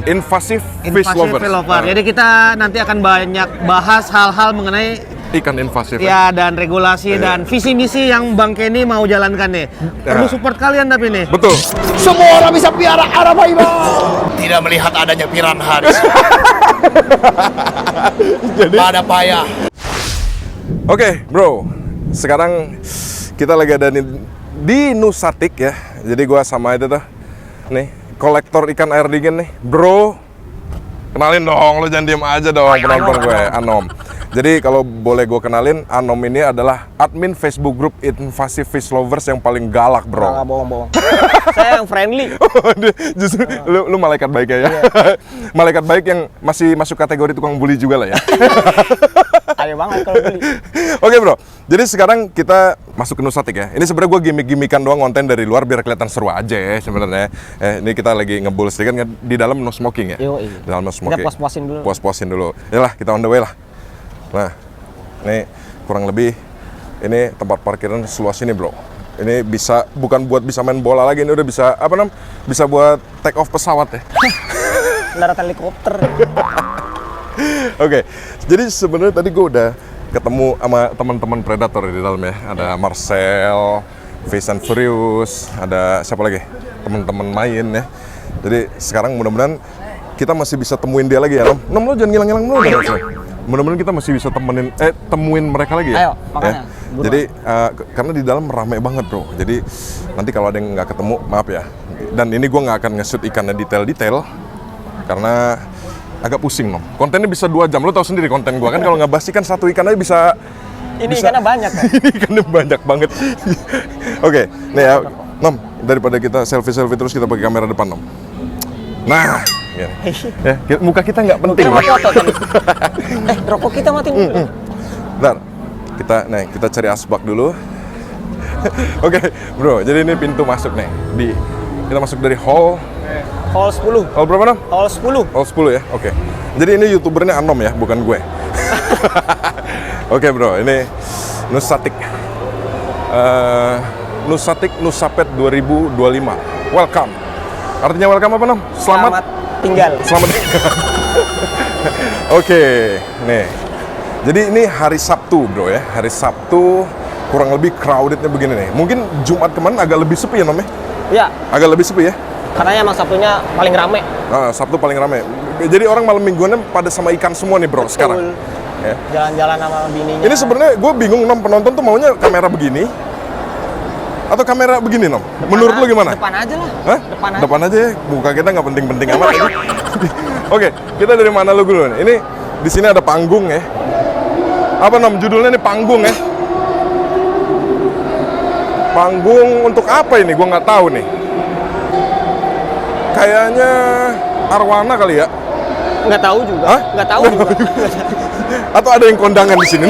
Invasive Fish Lover. Jadi kita nanti akan banyak bahas hal-hal mengenai ikan invasif. Ya, dan regulasi dan visi misi yang Bang Kenny mau jalankan nih. Perlu support kalian tapi nih. Betul. Semua orang bisa piara Arapaima. Tidak melihat adanya piranha di sini. Jadi Pada payah. Oke, bro. Sekarang kita lagi ada di Nusatik ya. Jadi gua sama itu tuh. Nih, kolektor ikan air dingin nih. Bro, kenalin dong, lu jangan diem aja dong penonton gue, Anom. Jadi kalau boleh gue kenalin, Anom ini adalah admin Facebook group Invasive Fish Lovers yang paling galak, bro. Nggak bohong-bohong. Saya yang friendly. Justru lu malaikat baik ya. Malaikat baik yang masih masuk kategori tukang bully juga lah ya. Ayo banget kalau beli. Oke, bro. Jadi sekarang kita masuk ke Nusatik ya. Ini sebenarnya gue gimmick-gimmickan doang konten dari luar biar kelihatan seru aja ya sebenarnya. Ini kita lagi ngebul sedikit kan di dalam no smoking ya. Yo, Di dalam no smoking. Kita puas-puasin dulu. Puas-puasin dulu. Yalah, kita on the way lah. Nah, ini kurang lebih ini tempat parkiran seluas ini, bro. Ini bisa bukan buat bisa main bola lagi, ini udah bisa apa namanya? Bisa buat take off pesawat ya. Darat helikopter. Oke, jadi sebenarnya tadi gue udah ketemu sama teman-teman predator di dalam ya. Ada Marcel, Fast and Furious, ada siapa lagi? Teman-teman main ya. Jadi sekarang mudah-mudahan kita masih bisa temuin dia lagi ya, Nom. Nom, lo jangan ngilang-ngilang dulu dong. Mudah-mudahan kita masih bisa temuin mereka lagi ya. Ayo, makanya. Ya. Jadi karena di dalam rame banget, bro. Jadi nanti kalau ada yang nggak ketemu, maaf ya. Dan ini gue nggak akan nge-shoot ikannya detail-detail karena agak pusing, Nom. Kontennya bisa 2 jam. Lo tau sendiri konten gue kan kalau nggak basi kan satu ikan aja bisa. Ini ikannya banyak kan? Ini ikannya banyak banget. Oke, nih ya, Nom. Daripada kita selfie-selfie terus kita pakai kamera depan, Nom. Nah, ya, muka kita nggak penting. Rokok kita mati dulu. Bentar, kita cari asbak dulu. Oke, bro. Jadi ini pintu masuk nih. Kita masuk dari hall 10. Hall berapa, Nom? Hall 10. Hall 10 ya. Oke. Jadi ini youtubernya Anom ya, bukan gue. Oke, bro. Ini Nusatik. Nusatik Nusapet 2025. Welcome. Artinya welcome apa, Nom? Selamat tinggal. Selamat tinggal. Oke, nih. Jadi ini hari Sabtu, bro ya. Hari Sabtu kurang lebih crowdednya begini nih. Mungkin Jumat kemarin agak lebih sepi ya, Nom ya? Iya. Agak lebih sepi ya? Karena emang Sabtunya paling rame. Sabtu paling rame. Jadi orang malam mingguannya pada sama ikan semua nih, bro. Betul. Sekarang. Ya. Jalan-jalan sama bininya. Ini sebenarnya gue bingung, Nom, penonton tuh maunya kamera begini atau kamera begini, Nom? Menurut lu gimana? Depan aja lah. Hah? Depan aja ya. Muka kita nggak penting-penting amat. Oke, kita dari mana lu dulu nih? Ini di sini ada panggung ya. Apa, Nom? Judulnya nih panggung ya. Panggung untuk apa ini? Gue nggak tahu nih. Kayaknya arwana kali ya. Nggak tahu juga. Hah? Nggak tahu juga. Atau ada yang kondangan di sini?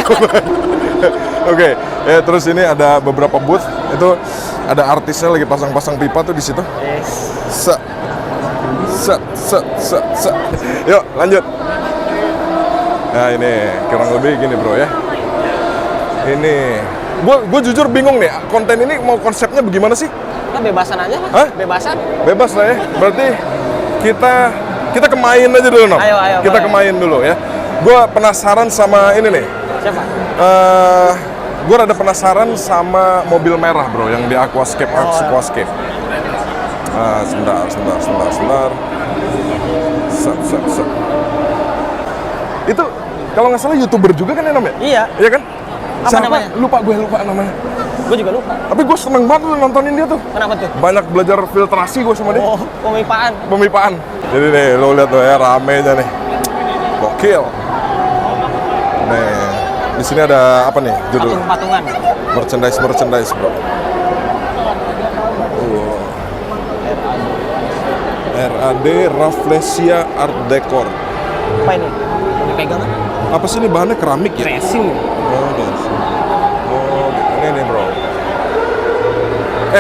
Oke, ya terus ini ada beberapa booth. Itu ada artisnya lagi pasang-pasang pipa tuh di situ. Yes. Se. Yuk, lanjut. Nah, ini kurang lebih gini, bro ya. Ini gue jujur bingung nih, konten ini mau konsepnya bagaimana sih? Nah, bebasan aja lah. Hah? Bebasan. Bebas lah ya. Berarti kita kemain aja dulu, Nom. Ayo, Kita boleh. kemain dulu ya. Gue penasaran sama ini nih. Siapa? Gue rada penasaran sama mobil merah, bro, yang di Aquascape. Aquascape. Sebentar. Set. Itu kalau nggak salah YouTuber juga kan ya, Nom ya? Iya. Iya kan? Apa Siapa? namanya? Lupa namanya. Gue juga lupa. Tapi gue seneng banget tuh nontonin dia tuh. Kenapa tuh? Banyak belajar filtrasi gue sama dia. Oh, pemipaan. Pemipaan. Jadi nih, lo lihat tuh ya, rame aja nih. Gokil. Nih, di sini ada apa nih judul? Patungan. Merchandise, bro. RAD Rafflesia Art Decor. Apa ini? Dipegang kan? Apa sih ini bahannya keramik ya? Resin. Oh, gitu. Ini bro.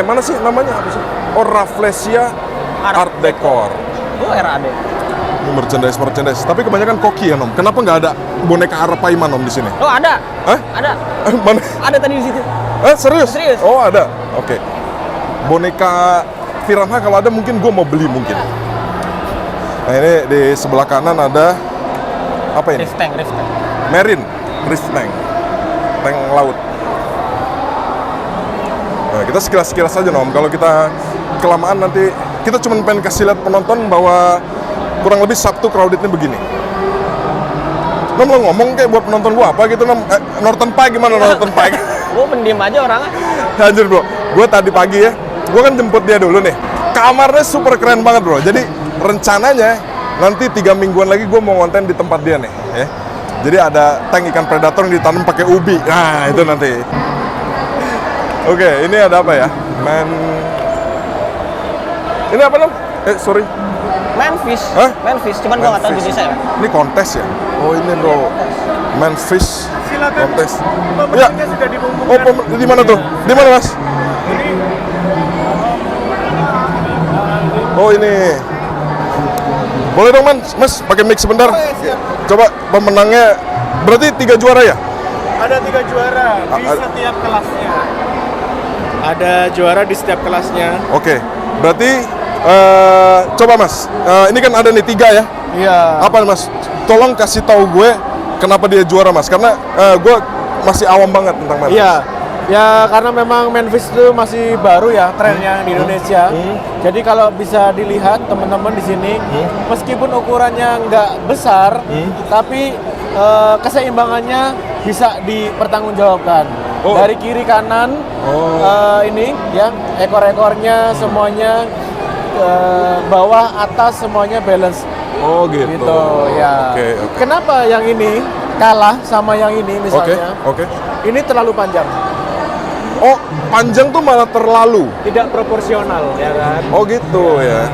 Mana sih namanya apa sih? Oh, Rafflesia Art Decor. Oh, RAD. Ini merchandise. Tapi kebanyakan koki ya, Nom. Kenapa nggak ada boneka Arapaima, Nom, di sini? Oh, ada. Hah? Ada. Mana? Ada tadi di situ. Serius? Serius. Oh, ada. Oke. Boneka piranha kalau ada mungkin gue mau beli mungkin. Nah ini di sebelah kanan ada apa ini? Reef tank. Marine Reef Tank, tank laut. Nah, kita sekilas aja Nom. Kalau kita kelamaan nanti kita cuma pengen kasih lihat penonton bahwa kurang lebih Sabtu crowdednya begini. Nom, lo ngomong kayak buat penonton gua apa gitu Nom? Northern Pike gimana Northern Pike? Gua pendiam aja orangnya. Anjir bro, gua tadi pagi ya, gua kan jemput dia dulu nih. Kamarnya super keren banget bro. Jadi rencananya nanti 3 mingguan lagi gua mau konten di tempat dia nih, ya. Jadi ada tank ikan predator yang ditanam pakai ubi. Nah itu nanti. Oke, ini ada apa ya? Ini apa Nom? Sorry. Manfish. Hah? Manfish, cuman gua nggak tahu Manfish. jenisnya. Ini kontes ya? Oh ini bro, Manfish kontes. Ya. sudah diumumkan. Oh, di mana tuh? Di mana mas? Oh ini. Boleh dong mas, pakai mic sebentar. Coba pemenangnya, berarti 3 juara ya? Ada 3 juara di setiap kelasnya. Ada juara di setiap kelasnya. Oke, berarti coba mas, ini kan ada nih 3 ya? Iya. Apa mas? Tolong kasih tahu gue kenapa dia juara mas, karena gue masih awam banget tentang Manfish. Iya. Ya karena memang Manfish itu masih baru ya trennya di Indonesia. Jadi kalau bisa dilihat teman-teman di sini, meskipun ukurannya nggak besar, tapi keseimbangannya bisa dipertanggungjawabkan. Oh. Dari kiri kanan, ini ya ekor-ekornya semuanya bawah atas semuanya balance. Oh gitu. Gitu ya. Oke. Kenapa yang ini kalah sama yang ini misalnya? Oke. Ini terlalu panjang. Oh, panjang tuh malah terlalu. Tidak proporsional ya kan. Oh gitu ya.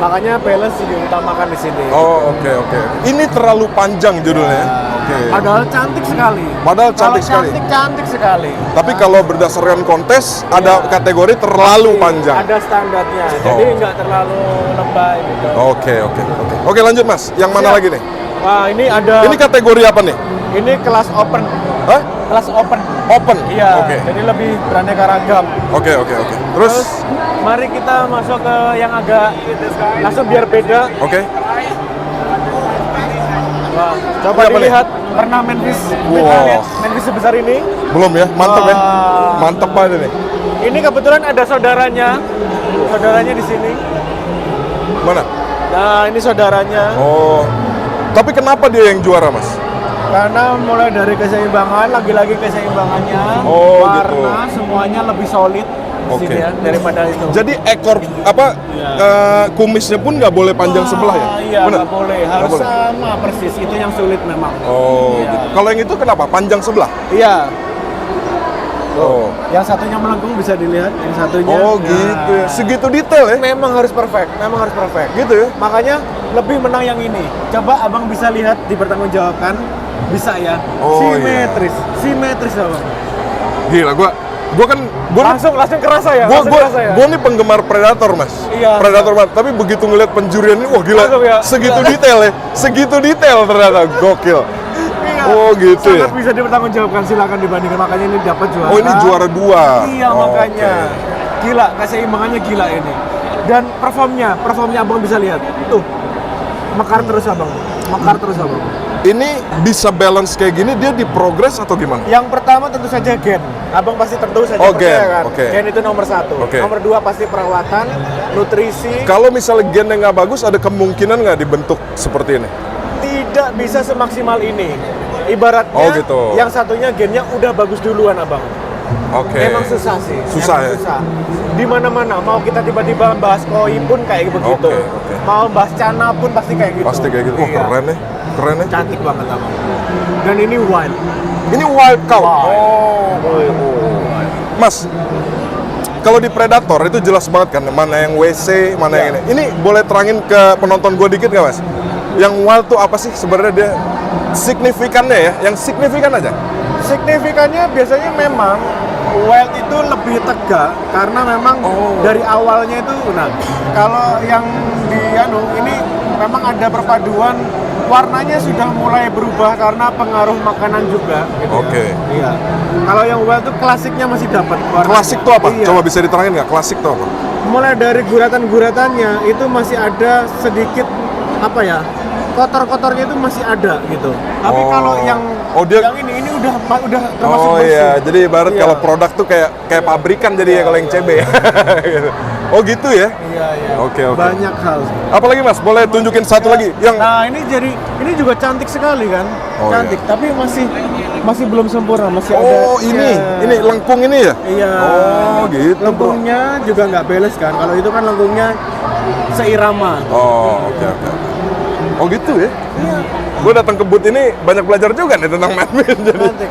Makanya balance diutamakan di sini. Oh oke. Ini terlalu panjang judulnya. Oke. Padahal cantik sekali. Padahal cantik sekali. Cantik sekali. Tapi kalau berdasarkan kontes ada kategori terlalu panjang. Ada standarnya. Jadi nggak terlalu lebay gitu. Oke, lanjut Mas. Yang mana Siap. lagi nih? Wah, ini ada. Ini kategori apa nih? Ini kelas open. Hah? Kelas open. Open. Iya. Oke. Jadi lebih beraneka ragam. Oke. Terus? Terus mari kita masuk ke yang agak langsung biar beda. Oke. Wah, coba Ini apa dilihat pernah Manfish. Wow. Kita lihat Manfish sebesar ini. Belum ya? Mantep ya? Wah. Mantep banget nih. Ini kebetulan ada saudaranya. Saudaranya di sini. Mana? Nah, ini saudaranya. Oh. Tapi kenapa dia yang juara Mas? Karena mulai dari keseimbangan, lagi-lagi keseimbangannya, Oh, warna semuanya lebih solid di Oke. sini ya daripada itu. Jadi ekor kumisnya pun nggak boleh panjang sebelah ya? Iya, Bener? nggak boleh. Harus boleh. sama persis. Itu yang sulit memang. Oh, Iya. gitu. Kalau yang itu kenapa? Panjang sebelah? Iya. Oh. Yang satunya melengkung bisa dilihat, yang satunya. Oh, gitu ya. Segitu detail ya? Memang harus perfect, memang harus perfect. Gitu ya? Makanya lebih menang yang ini. Coba abang bisa lihat dipertanggungjawabkan, bisa ya. Oh, Simetris abang. Gila, gua kan Langsung kerasa ya. langsung kerasa ya. Gua nih penggemar Predator Mas. Iya. Predator banget. Tapi begitu ngeliat penjurian ini, wah gila. Langsung ya. Segitu detail ya. Segitu detail ternyata. Gokil. Iya. Oh gitu ya. Sangat bisa dipertanggungjawabkan, silakan dibandingkan, makanya ini dapat juara. Oh ini juara 2. Iya makanya. Gila, keseimbangannya gila ini. Dan performnya abang bisa lihat. Tuh. Mekar terus abang. Ini bisa balance kayak gini, dia di progress atau gimana? Yang pertama tentu saja gen. Abang pasti tentu saja Oh, percaya gen. kan. Oke. Gen itu nomor 1. Oke. Nomor 2 pasti perawatan, nutrisi. Kalau misalnya gennya nggak bagus, ada kemungkinan nggak dibentuk seperti ini? Tidak bisa semaksimal ini. Ibaratnya Oh, gitu. yang satunya gennya udah bagus duluan abang. Oke. Memang susah sih. Susah Memang ya? Susah. Di mana-mana mau kita tiba-tiba bahas koi pun kayak begitu. Oke. Mau bahas cana pun pasti kayak gitu. Pasti kayak gitu. Wah Iya. keren ya. Keren ya. Cantik banget abang. Dan ini wild. Ini wild cow. Wild. Oh. Mas, kalau di Predator itu jelas banget kan mana yang WC, mana yang ini. Ini boleh terangin ke penonton gue dikit nggak Mas? Yang wild tuh apa sih sebenarnya dia? Signifikannya ya, yang signifikan aja. Signifikannya biasanya memang wild itu lebih tegak karena memang dari awalnya itu kalau yang di ini memang ada perpaduan, warnanya sudah mulai berubah karena pengaruh makanan juga gitu. Oke. Ya. Iya. Kalau yang wild itu klasiknya masih dapat warnanya. Klasik tuh apa? Iya. Coba bisa diterangin nggak? Klasik tuh apa? Mulai dari guratan-guratannya itu masih ada sedikit apa ya, kotor-kotornya itu masih ada gitu. Tapi Oh. kalau yang Dia yang ini udah termasuk Oh bersih. iya, jadi ibarat Iya. kalau produk tuh kayak pabrikan jadi ya kalau yang CB ya. Gitu. Oh gitu ya? Iya, iya. Oke. Banyak hal. Apalagi Mas, boleh tunjukin satu lagi yang Nah, ini juga cantik sekali kan? Oh, Cantik, tapi masih belum sempurna, masih ada. Oh, ini lengkung ini ya? Iya. Oh, gitu, bro. Lengkungnya juga nggak beres kan? Kalau itu kan lengkungnya seirama. Oh, oke. Oh gitu ya? Iya. Gue datang ke booth ini banyak belajar juga nih tentang Manfis jadi. Cantik.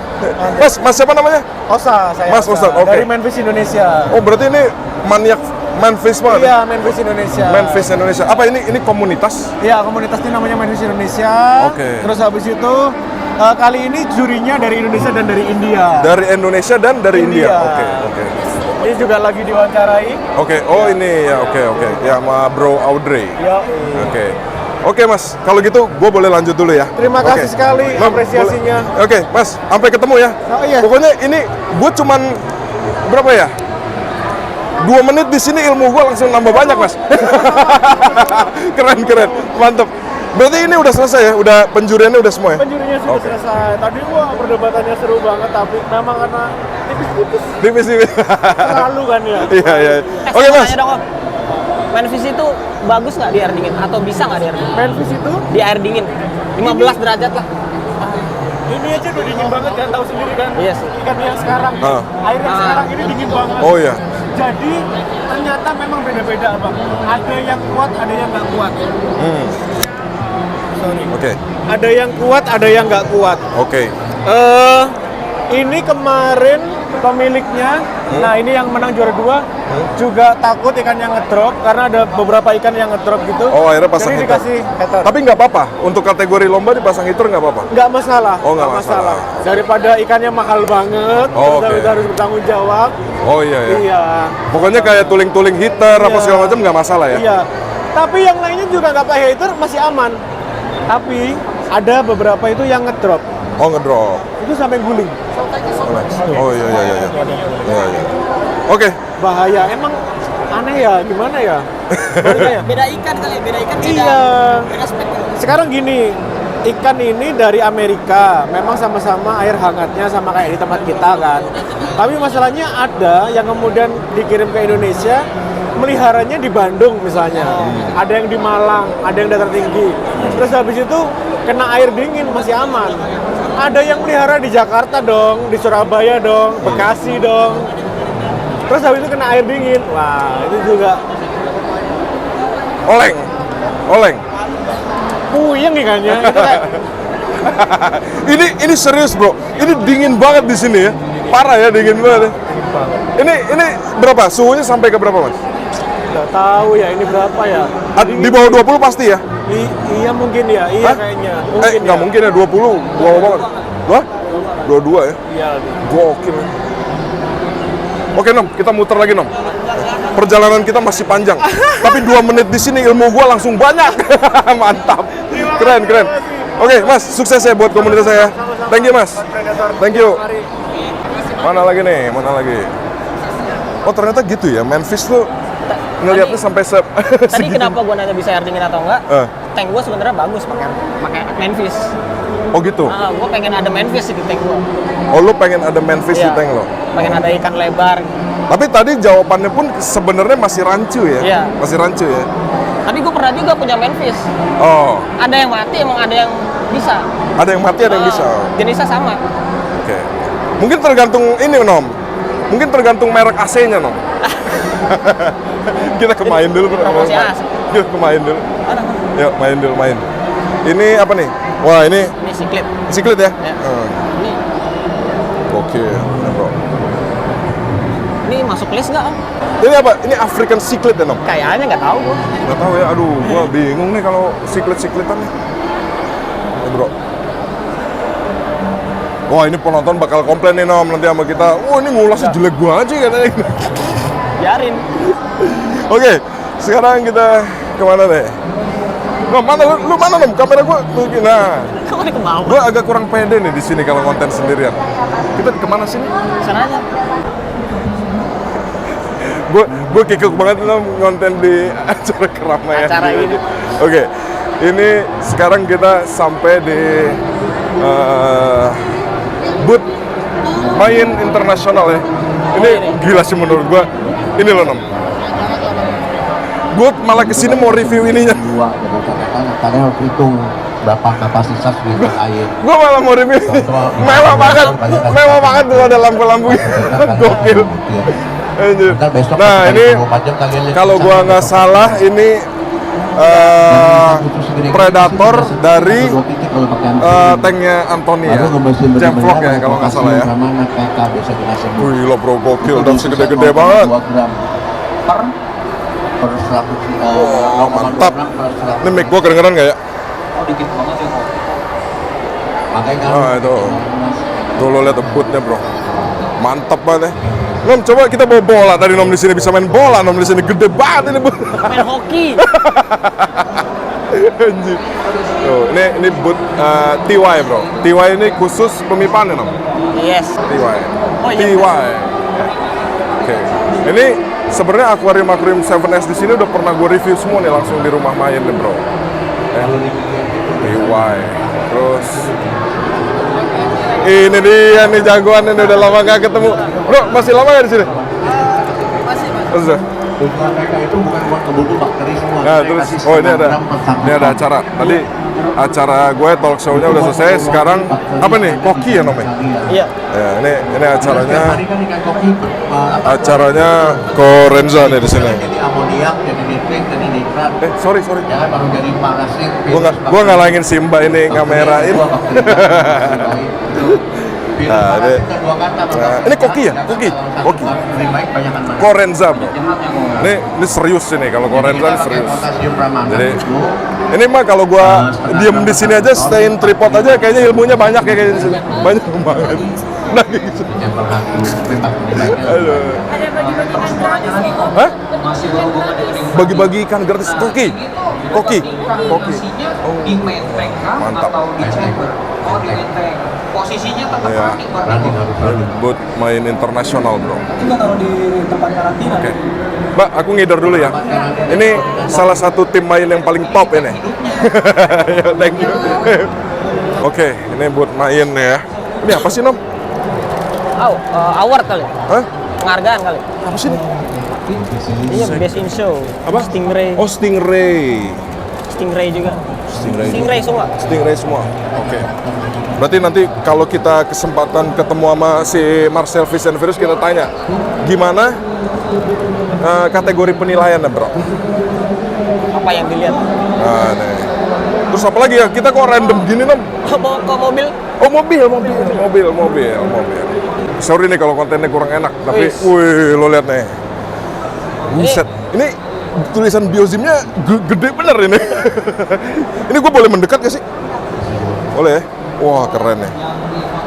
Mas siapa namanya? Osa, saya. Mas Osa, oke. Dari Manfis Indonesia. Oh, berarti ini maniak Manfis banget. Iya, Manfis Indonesia. Manfis Indonesia. Apa ini komunitas? Iya, komunitasnya namanya Manfis Indonesia. Oke. Terus habis itu kali ini jurinya dari Indonesia dan dari India. Dari Indonesia dan dari India. India. Oke. Ini juga lagi diwawancarai. Oke. Oh, ini ya oke. Ya sama Bro Audrey. Ya. Oke Mas, kalau gitu gue boleh lanjut dulu ya. Terima kasih sekali Mam, apresiasinya. boleh. Oke Mas, sampai ketemu ya. Oh, iya. Pokoknya ini gue cuman berapa ya? 2 menit di sini ilmu gue langsung nambah banyak Mas. keren, mantep. Berarti ini udah selesai ya? Udah penjuriannya udah semua ya? Penjurinya sudah Oke. selesai. Tadi perdebatannya seru banget, tapi memang karena tipis-tipis Tipis. selalu kan ya. Iya. Oke Mas. Tanya dong, Om. Manfis itu bagus nggak di air dingin? Atau bisa nggak di air dingin? Manfis itu Di air dingin, 15 derajat lah. ini aja udah dingin banget kan, tahu sendiri kan? Iya sih. Ikan yang sekarang, air yang sekarang ini dingin banget. Oh iya. Jadi ternyata memang beda-beda Bang. Ada yang kuat, ada yang nggak kuat. Sorry. Oke. Ada yang kuat, ada yang nggak kuat. Oke. Ini kemarin pemiliknya, nah ini yang menang juara 2 juga takut ikannya ngedrop karena ada beberapa ikan yang ngedrop gitu. Oh, akhirnya pasang Jadi heater. dikasih heater. Tapi nggak apa-apa. Untuk kategori lomba dipasang heater nggak apa-apa. Nggak masalah. Oh, nggak masalah. Daripada ikannya mahal banget, Oh, terus oke. harus bertanggung jawab. Oh iya. Iya. Pokoknya kayak tuling-tuling heater apa Iya. segala macam nggak masalah ya. Iya. Tapi yang lainnya juga nggak pakai heater masih aman. Tapi ada beberapa itu yang ngedrop. Oh ngedrop. Itu sampai guling. Oh iya. Iya. Oke. Bahaya. Emang aneh ya, gimana ya? Bahaya ya? Beda ikan kali, beda ikan beda. Iya. Beda spek. Sekarang gini, ikan ini dari Amerika, memang sama-sama air hangatnya sama kayak di tempat kita kan. Tapi masalahnya ada yang kemudian dikirim ke Indonesia, meliharanya di Bandung misalnya. Ada yang di Malang, ada yang datar tinggi. Terus habis itu kena air dingin masih aman. Ada yang melihara di Jakarta dong, di Surabaya dong, Bekasi dong. Terus habis itu kena air dingin. Wah, itu juga Oleng. puyeng ikannya. Itu kayak ini serius bro. Ini dingin banget di sini ya. Parah ya dingin banget. Ya. Ini berapa? Suhunya sampai ke berapa mas? nggak tahu ya ini berapa ya. Di bawah 20 pasti ya? Iya mungkin ya, iya Hah? kayaknya. Mungkin Nggak mungkin ya 20. Bawah banget. Wah? 22 ya? Iya. Gokil. Oke Nom, kita muter lagi Nom. Perjalanan kita masih panjang. Tapi 2 menit di sini ilmu gua langsung banyak. Mantap. Keren. Oke Mas, sukses ya buat komunitas saya. Thank you Mas. Thank you. Mana lagi nih? Oh ternyata gitu ya, Manfis tuh ngelihatnya sampai Tadi kenapa gua nanya bisa air dingin atau enggak? Tank gua sebenarnya bagus pakai Manfis. Oh gitu? Gua pengen ada Manfis di tank gua. Oh lu pengen ada Manfis di Iya. tank lo? Pengen ada ikan lebar. Tapi tadi jawabannya pun sebenarnya masih rancu ya? Iya. Masih rancu ya? Tapi gua pernah juga punya Manfis. Oh, Ada yang mati, emang ada yang bisa. ada yang mati, ada yang bisa. Jenisnya sama. Oke. Mungkin tergantung ini Nom. Mungkin tergantung merek AC-nya Nom. Kita kemain dulu bro. Promosi AC. Kita kemain dulu. Mana? Yuk main. Ini apa nih? Wah ini Ini siklit. siklet ya? Ya. Ini Oke, bro. ini masuk list nggak, Om? Ini apa? Ini African Siklet ya Nom? Kayaknya nggak tahu gua. Nggak tahu ya. Aduh, gua bingung nih kalau siklet-sikletan nih. Nih, bro. Wah ini penonton bakal komplain nih Nom nanti sama kita. Oh ini ngulasnya jelek banget sih katanya. Biarin. Oke, sekarang kita kemana deh? Nom, mana lu mana Nom? Kamera gua tuh nah. Kamu ke bawah. Gua agak kurang pede nih di sini kalau konten sendirian. Kita kemana sini? Sana aja. Gua kikuk banget Nom konten di acara keramaian. Acara ini. Oke. Ini sekarang kita sampai di booth main internasional ya. Ini gila sih menurut gua. Ini loh Nom. Booth malah kesini mau review ininya. Dua, jadi katakan kalian harus hitung berapa kapasitas liter air. Gua malah mau review. Mewah banget tuh ada lampu-lampunya. Gokil. Anjir. Nah ini kalau gua nggak salah ini Predator dari tanknya Anthony ya, Jamflock ya kalau nggak salah ya. Wih lo bro, gokil dan segede-gede banget. Oh, mantap. Ini mic gua kedengeran nggak ya? Nah itu, tuh lo lihat bootnya bro, mantap banget ya. Nom, coba kita bawa bola tadi Nom di sini bisa main bola Nom di sini gede banget ini Main hoki. Anjir. Tuh, ini boot TY bro. TY ini khusus pemipahan ya Nom? Yes. TY. Oh, iya. TY. Oke. Ini sebenarnya akuarium 7S di sini udah pernah gue review semua nih langsung di rumah main nih bro. TY. Terus ini dia nih jagoan ini udah lama gak ketemu. Bro, masih lama gak di sini? Masih. Tujuan mereka itu bukan buat ngebunuh bakteri semua. Nah, terus ini ada acara. Tadi acara gue talk show-nya udah selesai. Sekarang apa nih? Koki ya namanya? Iya. Ya, ini acaranya. Hari kan ikan koki Acaranya Korenza nih di sini. jadi amoniak, jadi nitrit, jadi nitrat. Sorry. Jangan baru jadi parasit. Gua ngalangin si Mbak ini ngamerain. Nah, ini koki ya? Koki. Korenza bro. Ini serius ini kalau Korenza ini serius. Jadi ini mah kalau gua diem di sini aja, stay in tripod aja, kayaknya ilmunya banyak ya kayaknya di sini. Banyak banget. Nah, gitu. Aduh. Hah? Bagi-bagi ikan gratis koki. Koki. Oh. Mantap. Posisinya tetap Ya. Buat main internasional bro. Oke. Mbak, aku ngider dulu ya. Ini salah satu tim main yang paling top ini. Ya, thank you. Oke, ini buat main ya. Ini apa sih Nom? Award kali. Hah? Penghargaan kali. Apa sih ini? Iya, best in show. Apa? Stingray. Oh, Stingray. Stingray juga. Stingray semua. Stingray semua. Oke. Berarti nanti kalau kita kesempatan ketemu sama si Marcel Fish and Virus, kita tanya gimana kategori penilaiannya bro? Apa yang dilihat? Nah, nih. Terus apa lagi ya? Kita kok random gini Nom? Mau ke mobil? Oh mobil. Sorry nih kalau kontennya kurang enak, tapi Wis. wih lo lihat nih. Buset. Ini tulisan biozimnya gede bener ini. Ini gue boleh mendekat gak sih? Boleh ya? Wah keren nih.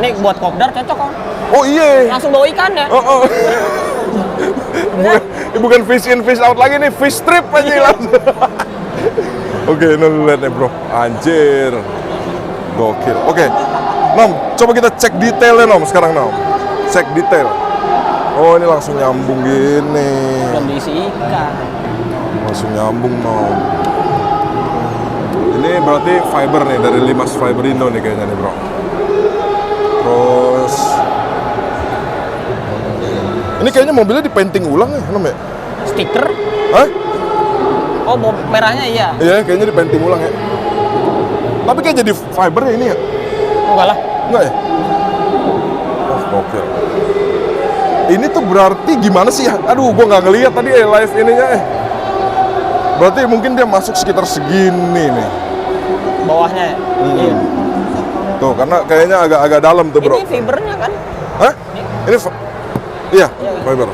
Ini buat kopdar cocok kan? Oh iya. Langsung bawa ikan ya? Oh. bukan fish in fish out lagi nih, fish trip aja langsung. Oke, ini lu lihat nih bro. Anjir. Gokil. Oke. Nom, coba kita cek detailnya Nom sekarang Nom. Cek detail. Oh ini langsung nyambung gini. Belum diisi ikan. Langsung nyambung Nom. Ini berarti fiber nih dari Limas Fiber Indo nih kayaknya nih bro. Terus ini kayaknya mobilnya dipainting ulang ya Nom ya? Stiker? Hah? Oh, merahnya iya. Iya kayaknya dipainting ulang ya. Tapi kayak jadi fiber ya ini ya? Enggak lah. Enggak ya? Oh gokil. Ini tuh berarti gimana sih? Aduh gua nggak ngeliat tadi live ininya Berarti mungkin dia masuk sekitar segini nih. Bawahnya ya? Iya. Tuh, karena kayaknya agak dalam tuh, bro. Ini fibernya kan? Hah? Ini iya, fiber.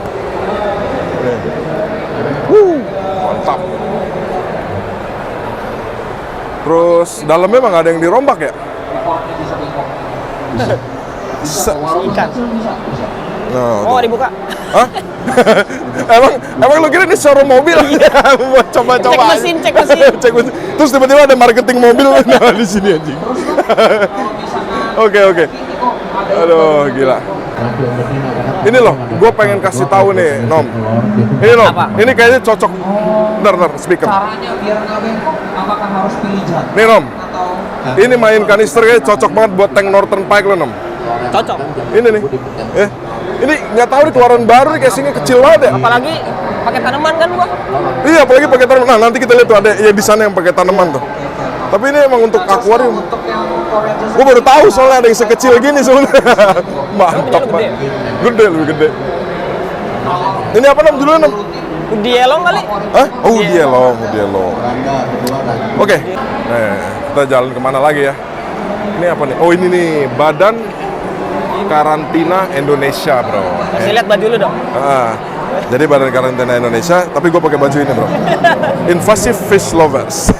Nih. Mantap. Terus dalamnya emang ada yang dirombak ya? Ikan. Nah, Oh, dibuka. hah? emang lu kira ini showroom mobil? Buat coba-coba. Cek mesin. Cek mesin. Terus tiba-tiba ada marketing mobil nah, di sini anjing. Oke. Aduh, gila. Ini loh, gue pengen kasih tahu nih, Nom. Ini Nom, Apa? ini kayaknya cocok. Bentar, speaker. Caranya biar nggak bengkok, Nih Nom, ini main kanister kayak cocok banget buat tank Northern Pike lo Nom. Cocok. Ini nih, ini nggak tahu nih keluaran baru nih, casingnya kecil banget ya. Apalagi pakai tanaman kan gua. Iya, apalagi pakai tanaman. Nah, nanti kita lihat tuh ada ya di sana yang pakai tanaman tuh. Tapi ini emang untuk akuarium. Gue baru tahu soalnya ada yang sekecil gini sebenarnya. Mantap banget. Gede, lebih gede. Ini apa Nom dulu Nom? Udi Elong kali. Hah? Oh, Dielong, Dielong. Oke, kita jalan kemana lagi ya? Ini apa nih? Oh, ini nih, Badan Karantina Indonesia, bro. Kasih lihat baju lu dong. Jadi Badan Karantina Indonesia, tapi gue pakai baju ini, bro. Invasive Fish Lovers.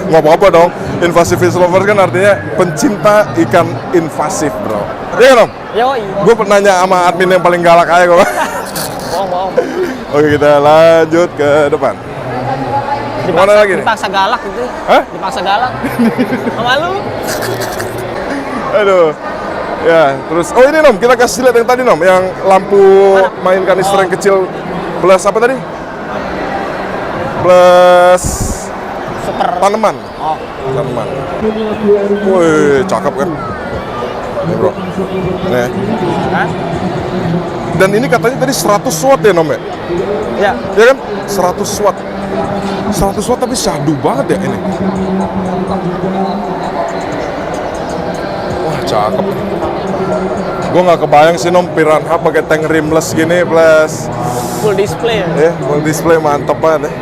Nggak apa-apa dong. Invasive Fish Lovers kan artinya pencinta ikan invasif, bro. Iya kan, Om? Yoi. Gue pernah nanya sama admin yang paling galak aja kok. Bohong. Oke, kita lanjut ke depan. Mana lagi nih? Dipaksa galak gitu. Hah? Dipaksa galak. Sama lu. Aduh. Ya, terus oh ini Nom, kita kasih lihat yang tadi Nom, yang lampu main kanister yang kecil plus apa tadi? Plus Super. tanaman. Oh. Tanaman. Wih, cakep kan? Nih, bro. Nih. Hah? Dan ini katanya tadi 100 watt ya Nom ya? Ya. Ya kan? 100 watt. 100 watt tapi syahdu banget ya ini. Wah, cakep. Gue nggak kebayang sih Nom Piranha pakai tank rimless gini plus Full display. ya, full display mantep banget ya.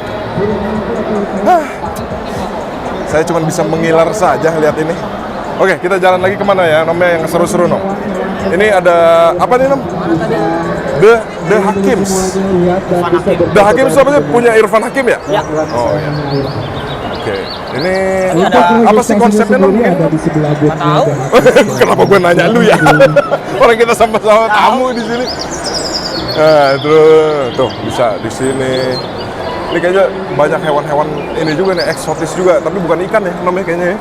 Saya cuma bisa mengiler saja lihat ini. Oke, kita jalan lagi kemana ya Nomnya yang seru-seru Nom? Ini ada apa nih Nom? The Hakims. The Hakims apa sih? Punya Irfan Hakim ya? Ya. Oh iya. Oke, ini apa sih konsepnya Nom? Nggak tahu. Kenapa gue nanya lu ya? Orang kita sama-sama tamu di sini. Nah, terus tuh bisa di sini. Ini kayaknya banyak hewan-hewan ini juga nih, eksotis juga, tapi bukan ikan ya namanya kayaknya ya.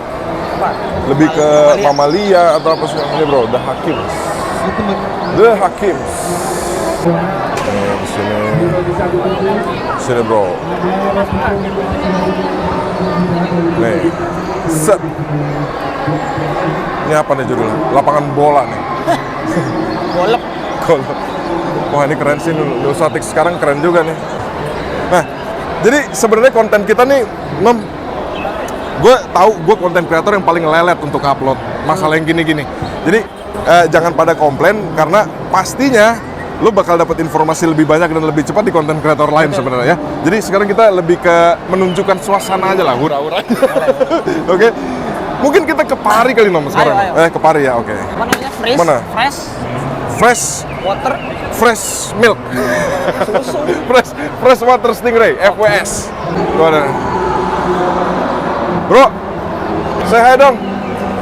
Lebih ke mamalia atau apa sih ini bro? The Hakims. The Hakims. Nih, di sini. Sini bro. Nih. Set. Ini apa nih judulnya? Lapangan bola nih. Golep. Golep. Wah ini keren sih, Nusatik sekarang keren juga nih. Nah, jadi sebenarnya konten kita nih, Nom, gue tahu gue konten kreator yang paling lelet untuk upload masalah yang gini-gini. Jadi jangan pada komplain karena pastinya lo bakal dapat informasi lebih banyak dan lebih cepat di konten kreator lain sebenarnya ya. Jadi sekarang kita lebih ke menunjukkan suasana aja lah, hura-hura. Oke. Mungkin kita ke Pari kali Nom sekarang. Ayo. Ke Pari ya, oke. Apa namanya? Fresh. Mana? Fresh. Water Susu. milk. fresh water stingray, FWS. Gimana? Bro, say hi dong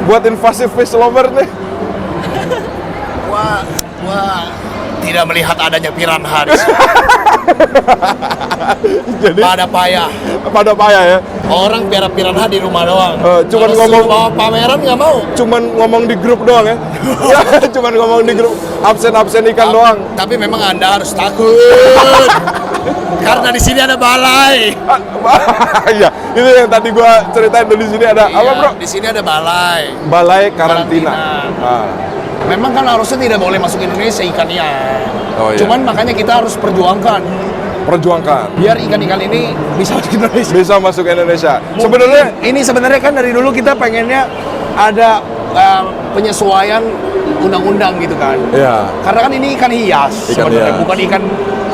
buat invasive fish lover nih. Wah, tidak melihat adanya piranha di sini. Jadi pada payah ya. Orang piara piranha di rumah doang. Cuman Kalau ngomong suruh bawa pameran nggak mau. Cuman ngomong di grup doang ya. Ya, cuman ngomong di grup absen ikan doang. Tapi memang Anda harus takut. Karena di sini ada balai. Iya, itu yang tadi gua ceritain di sini ada apa, Bro? Di sini ada balai. Balai karantina. Memang kan harusnya tidak boleh masuk Indonesia ikannya. Oh, iya. Cuman makanya kita harus perjuangkan biar ikan-ikan ini bisa masuk Indonesia. Bisa masuk Indonesia. Sebenarnya Kan dari dulu kita pengennya ada penyesuaian undang-undang gitu kan. Iya. Karena kan ini ikan hias sebenarnya, hias. bukan ikan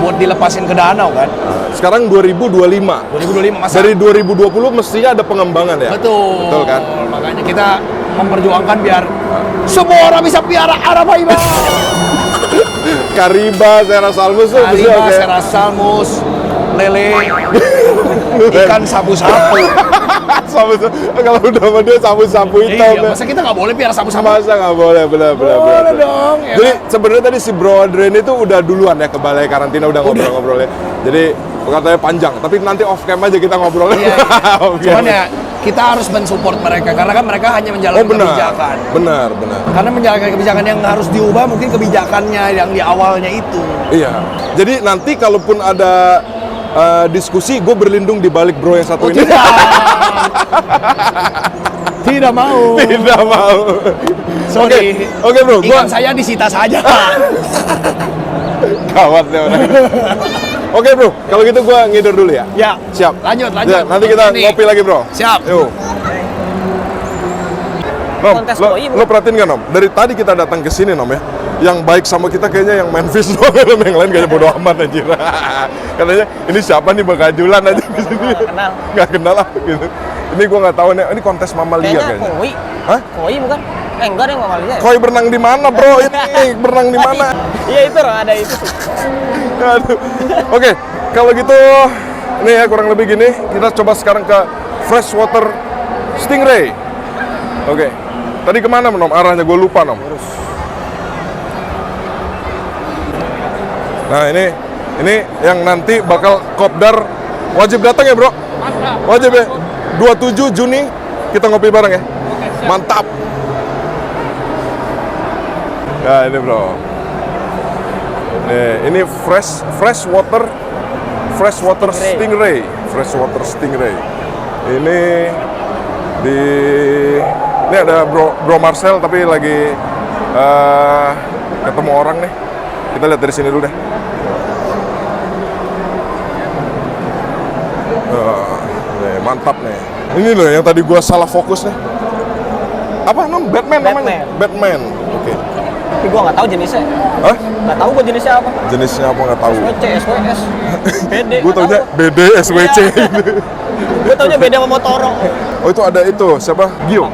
buat dilepasin ke danau kan. Sekarang 2025. 2025 masa. Dari 2020 mestinya ada pengembangan ya. Betul. Betul kan? Makanya kita memperjuangkan biar semua orang bisa piara Arapaima. Kariba, Serasalmus tuh bisa Kariba, oke. Serasalmus, lele, ikan sapu-sapu. Kalau udah sama dia sapu-sapu hitam. Iya, masa kita nggak boleh piara sapu-sapu? Masa nggak boleh, benar. Boleh dong. Ya. Jadi sebenarnya tadi si Bro Adrian itu udah duluan ya ke balai karantina udah ngobrol-ngobrol ya. Jadi katanya panjang, tapi nanti off cam aja kita ngobrolnya. Iya. Cuman ya kita harus mensupport mereka karena kan mereka hanya menjalankan kebijakan. Benar. Karena menjalankan kebijakan yang harus diubah mungkin kebijakannya yang di awalnya itu. Iya. Jadi nanti kalaupun ada diskusi, gue berlindung di balik bro yang satu ini. Tidak mau. Tidak mau. Sorry. Oke, bro. Ikan saya disita saja. Gawat ya orang. Oke bro, kalau gitu gue ngider dulu ya. Ya. Siap. Lanjut. Ya, nanti kita Ini. ngopi lagi bro. Siap. Yuk. Nom, Kontes lo, doi, lo bro. perhatiin gak Nom? Dari tadi kita datang ke sini Nom ya. Yang baik sama kita kayaknya yang main fish doang, yang lain kayaknya bodo amat anjir. Katanya ini siapa nih bakajulan aja di sini. Nggak kenal. Nggak kenal lah gitu. Ini gue nggak tahu nih, ini kontes mamalia Kayaknya kayaknya. koi. Hah? Koi bukan? Enggak deh mamalia. Koi berenang di mana bro? Ini berenang di mana? Iya itu loh, ada itu sih. Aduh. Oke, kalau gitu nih ya kurang lebih gini. Kita coba sekarang ke freshwater stingray. Oke, tadi kemana Nom? Arahnya gue lupa Nom. Nah ini yang nanti bakal kopdar wajib datang ya bro. Wajib ya. 27 Juni kita ngopi bareng ya. Mantap. Nah ini bro. Nih, ini freshwater stingray. Freshwater stingray. Ini ada bro Marcel tapi lagi ketemu orang nih. Kita lihat dari sini dulu deh. Nih, mantap nih. Ini loh yang tadi gua salah fokus nih. Apa Nom? Batman namanya? Batman. Oke. Tapi gua nggak tahu jenisnya. Hah? Nggak tahu gua jenisnya apa. Jenisnya apa nggak tahu. SWC, SWS, BD. Gue taunya BD, SWC. Gue taunya beda sama Motoro. Oh itu ada itu siapa? Gio.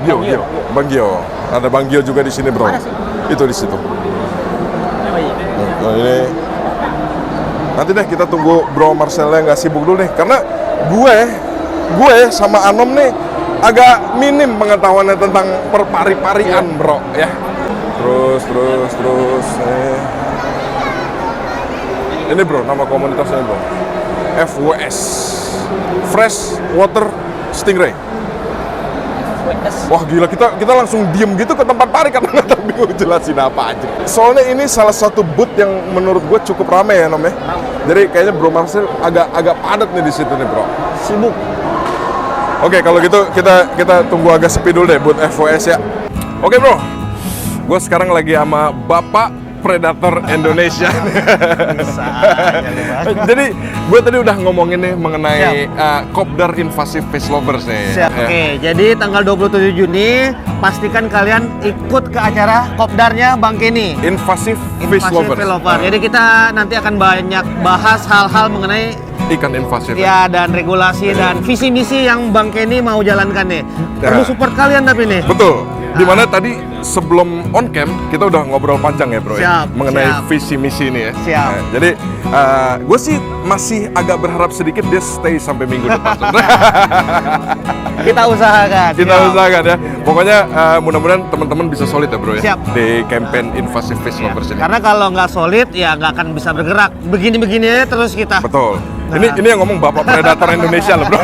Bang Gio. Ada Bang Gio juga di sini bro. Mana sih? Itu di situ. Oh iya. Nah, ini nanti deh kita tunggu Bro Marcelnya nggak sibuk dulu nih karena gue sama Anom nih agak minim pengetahuannya tentang perpari-parian bro ya. Terus ini bro nama komunitasnya bro FWS Fresh Water Stingray. Wah gila, kita langsung diem gitu ke tempat pari karena nggak tahu bingung jelasin apa aja. Soalnya ini salah satu booth yang menurut gue cukup ramai ya Nom ya. Jadi kayaknya Bro Marcel agak padat nih di situ nih bro. Sibuk. Oke kalau gitu kita tunggu agak sepi dulu deh booth FWS ya. Oke bro, gue sekarang lagi sama Bapak Predator Indonesia. Jadi gue tadi udah ngomongin nih mengenai kopdar invasive fish lovers nih. Siap. Ya. Oke, jadi tanggal 27 Juni pastikan kalian ikut ke acara kopdarnya Bang Kenny. Invasive fish Invasive lovers. Fish Lover. Jadi kita nanti akan banyak bahas hal-hal mengenai Ikan invasif. ya dan regulasi dan visi misi yang Bang Kenny mau jalankan nih. Perlu support kalian tapi nih. Betul. Dimana tadi sebelum on cam kita udah ngobrol panjang ya bro ya Siap, mengenai siap. visi misi ini ya. Siap. Nah, jadi gue sih masih agak berharap sedikit dia stay sampai minggu depan. Kita usahakan. Kita Siap. usahakan ya. Pokoknya mudah-mudahan teman-teman bisa solid ya bro ya. Siap. Di campaign invasive fish Ya, lovers ini. karena kalau nggak solid ya nggak akan bisa bergerak. Begini-begini aja terus kita. Betul. Ini yang ngomong Bapak Predator Indonesia loh bro.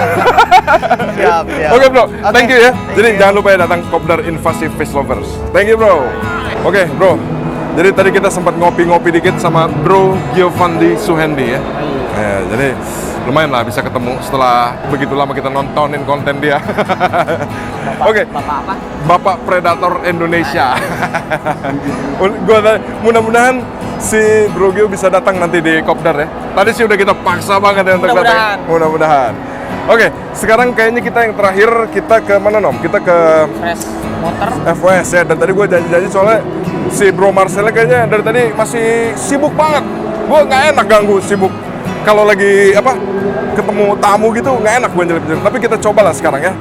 Siap, siap. Oke bro, Oke, thank you ya. thank Jadi you. jangan lupa ya datang kopdar invasive fish lovers. Thank you bro. Oke bro. Jadi tadi kita sempat ngopi-ngopi dikit sama Bro Giovanni Suhendi ya. Ya, jadi lumayan lah bisa ketemu setelah begitu lama kita nontonin konten dia. Oke. Bapak apa? Bapak Predator Indonesia. Mudah-mudahan si Bro Gio bisa datang nanti di kopdar ya. Tadi sih udah kita paksa banget ya untuk datang. Mudah-mudahan. Oke, sekarang kayaknya kita yang terakhir kita ke mana Nom? Kita ke Fresh Water. FWS ya. Dan tadi gue janji-janji soalnya si Bro Marcel kayaknya dari tadi masih sibuk banget. Gue nggak enak ganggu sibuk. Kalau lagi ketemu tamu gitu nggak enak gue nyelip-nyelip. Tapi kita cobalah sekarang ya.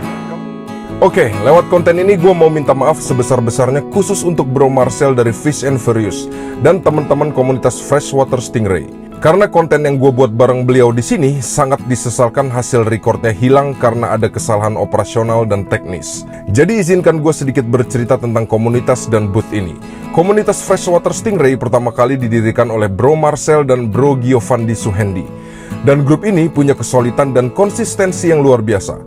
Oke, lewat konten ini gue mau minta maaf sebesar-besarnya khusus untuk Bro Marcel dari Fish and Furious dan teman-teman komunitas Freshwater Stingray. Karena konten yang gue buat bareng beliau di sini sangat disesalkan hasil recordnya hilang karena ada kesalahan operasional dan teknis. Jadi izinkan gue sedikit bercerita tentang komunitas dan booth ini. Komunitas Freshwater Stingray pertama kali didirikan oleh Bro Marcel dan Bro Giovanni Suhendi. Dan grup ini punya kesulitan dan konsistensi yang luar biasa.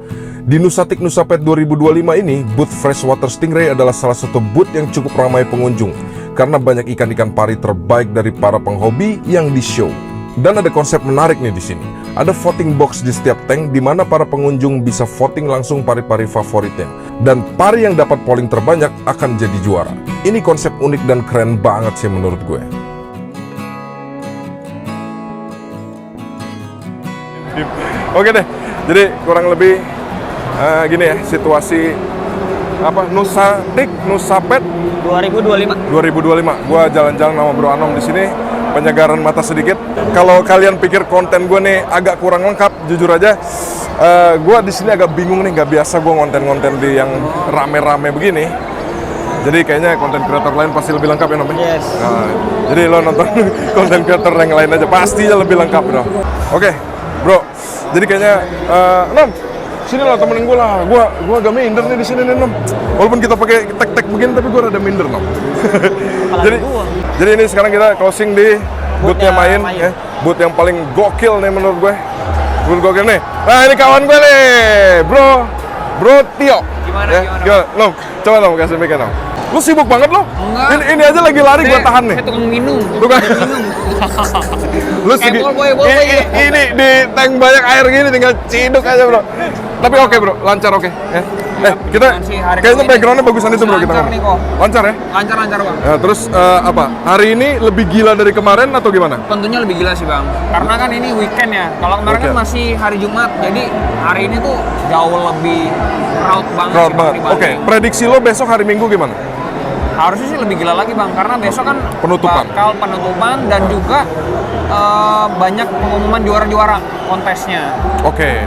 Di Nusatik Nusapet 2025 ini, booth Freshwater Stingray adalah salah satu booth yang cukup ramai pengunjung karena banyak ikan-ikan pari terbaik dari para penghobi yang di-show. Dan ada konsep menarik nih di sini. Ada voting box di setiap tank di mana para pengunjung bisa voting langsung pari-pari favoritnya. Dan pari yang dapat polling terbanyak akan jadi juara. Ini konsep unik dan keren banget sih menurut gue. Oke deh, jadi kurang lebih gini ya situasi Nusapet 2025. 2025. Gua jalan-jalan sama Bro Anom di sini, penyegaran mata sedikit. Kalau kalian pikir konten gue nih agak kurang lengkap, jujur aja, gue di sini agak bingung nih, nggak biasa gue ngonten-ngonten di yang rame-rame begini. Jadi kayaknya konten kreator lain pasti lebih lengkap ya Nom? Yes. Nah, jadi lo nonton konten kreator yang lain aja, pastinya lebih lengkap bro. Oke, bro. Jadi kayaknya, Nom, sini lah temenin gue lah. Gue agak minder nih di sini nih Nom. Walaupun kita pakai tek-tek begini, tapi gue rada minder Nom. jadi ini sekarang kita closing di booth-nya Main. Ya. Booth yang paling gokil nih menurut gue. Booth gokil nih. Nah ini kawan gue nih, Bro Tio. Gimana? Nom, coba Nom kasih mic Nom. Lu sibuk banget lo? Enggak. Ini aja lagi lari gue tahan nih. Saya tukang minum. Tukang minum. Lu segi, ini di tank banyak air gini tinggal ciduk aja bro. Tapi oke bro, lancar oke. Kita kayaknya backgroundnya bagusan itu bro kita. Lancar nih kok. Lancar ya? Lancar bang. Nah, terus apa? Hari ini lebih gila dari kemarin atau gimana? Tentunya lebih gila sih bang. Karena kan ini weekend ya. Kalau kemarin kan masih hari Jumat, jadi hari ini tuh jauh lebih crowd banget. Crowd banget. Oke, prediksi lo besok hari Minggu gimana? Harusnya sih lebih gila lagi bang, karena besok kan Penutupan. bakal penutupan dan juga banyak pengumuman juara-juara kontesnya. Oke.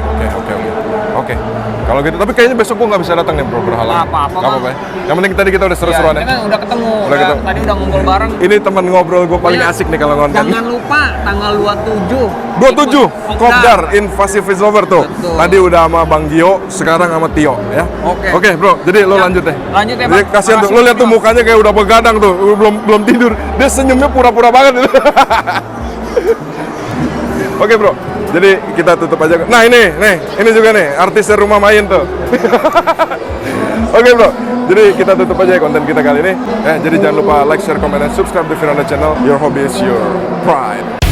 Kalau gitu, tapi kayaknya besok gua nggak bisa datang nih bro, berhalangan. Apa-apa, Nggak apa-apa ya. Yang penting tadi kita udah seru-seruan ya. Kita kan udah ketemu, Udah ketemu. tadi udah ngumpul bareng. Ini teman ngobrol gue paling Pokoknya asik nih kalau ngonten. Jangan lupa tanggal 27. 27, ikut Kopdar, Invasive Is Over tuh. Betul. Tadi udah sama Bang Gio, sekarang sama Tio ya. Oke. Bro, jadi lo Ya, lanjut deh. lanjut ya, Jadi Bang. kasihan tuh, Makasih, lo lihat tuh Bang. mukanya kayak udah begadang tuh, belum tidur. Dia senyumnya pura-pura banget. Oke bro, jadi kita tutup aja. Nah ini juga nih artis dari Rumah Main tuh. Oke bro, jadi kita tutup aja konten kita kali ini. Jadi jangan lupa like, share, comment, dan subscribe di Viranda Channel. Your hobby is your pride.